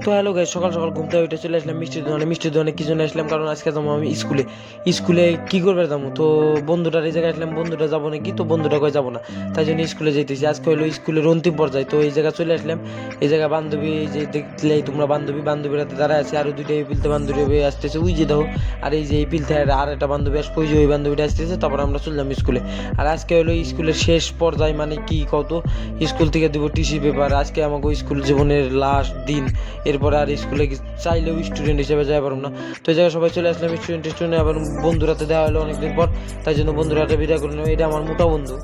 তো hello guys, সকাল সকাল ঘুম থেকে উঠে চলে আসলাম মিষ্টির দোকানে কি জন্য আসলাম, কারণ আজকে যাবো আমি স্কুলে কি করবে যাবো। তো বন্ধুটার এই জায়গায় আসলাম, বন্ধুটা যাবো নাকি, তো বন্ধুটা কই যাবো না, তাই জন্য স্কুলে যেতেছি। আজকে হলো স্কুলের অন্তিম পর্যায়ে, তো এই জায়গায় চলে আসলাম। এই জায়গায় বান্ধবী, এই যে দেখলেই তোমরা বান্ধবীরাতে দাঁড়ায় আছে, আরো দুইটা এই পিলতে বান্ধবী আসতেছে, ওই যে দেখো। আর এই যে এই পিলতে আর একটা বান্ধবী আসবে, ওই যে ওই বান্ধবীটা আসতেছে। তারপর আমরা চললাম স্কুলে। আর আজকে হলো স্কুলের শেষ পর্যায়ে, মানে কি কত, স্কুল থেকে দেবো টিসি পেপার। আজকে আমাকে স্কুল জীবনের লাস্ট দিন। এরপরে আর স্কুলে চাইলেও স্টুডেন্ট হিসেবে যাই পারবো না। তো এই জায়গায় সবাই চলে আসলাম, স্টুডেন্ট আবার বন্ধুরাতে দেওয়া হলো অনেকদিন পর, তাই জন্য বন্ধুরাতে বিদায় করে নেবো। এটা আমার মোটা বন্ধু।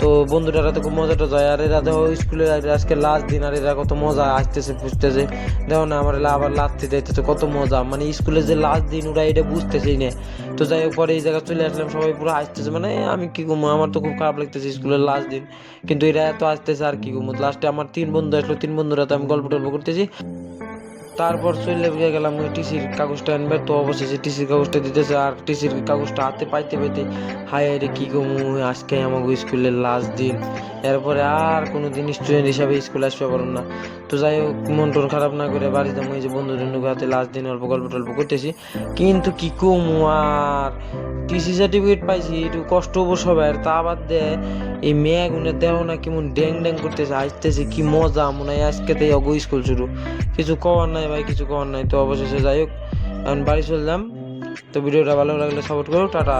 তো বন্ধুরা তো খুব মজাটা যায়। আর এরা দেখো স্কুলের আজকে লাস্ট দিন, আর এরা কত মজা আসতেছে বুঝতেছে। দেখো না, আমার আবার লাস্টে যাইতেছে, কত মজা, মানে স্কুলের যে লাস্ট দিন ওরা এটা বুঝতেছেই না। তো যাই হোক, পরে এই জায়গায় চলে আসলাম, সবাই পুরো আসতেছে, মানে আমি কি ঘুমো, আমার তো খুব খারাপ লাগতেছে স্কুলের লাস্ট দিন, কিন্তু এরা এত আসতেছে আর কি ঘুমো। লাস্টে আমার 3 বন্ধু আসলো, 3 বন্ধুরা তো আমি গল্প টল্প করতেছি। তারপর চলে গেলাম ওই টিসির কাগজটা আনবে। তো অবশেষে টিসির কাগজটা দিতেছে, আর টিসির কাগজটা হাতে পাইতে পাইতে হায় রে কি কমু, আজকে আমাকে স্কুলের লাস্ট দিন। এরপরে আর কোনো দিন স্টুডেন্ট হিসাবে স্কুলে আসতে পারুন না। তো যাই হোক, মন টন খারাপ না করে বাড়ি যাবো। এই যে বন্ধু হাতে লাস্ট দিন অল্প গল্প টল্প করতেছি, কিন্তু কি কমু আর, টিসি সার্টিফিকেট পাইছি, একটু কষ্ট হবো সবাই, তা বাদ দেয় এই মেয়ে গুনের দেহ না কেমন ড্যাং ড্যাং করতেছে, আসতেছে, কি মজা, মনে হয় আজকে তাই অগো স্কুল শুরু। কিছু করার নাই ভাই, কিছু করার নাই। তো অবশেষে যাই হোক, এখন বাড়ি চললাম। তো ভিডিওটা ভালো লাগলে সাপোর্ট করো, টাটা।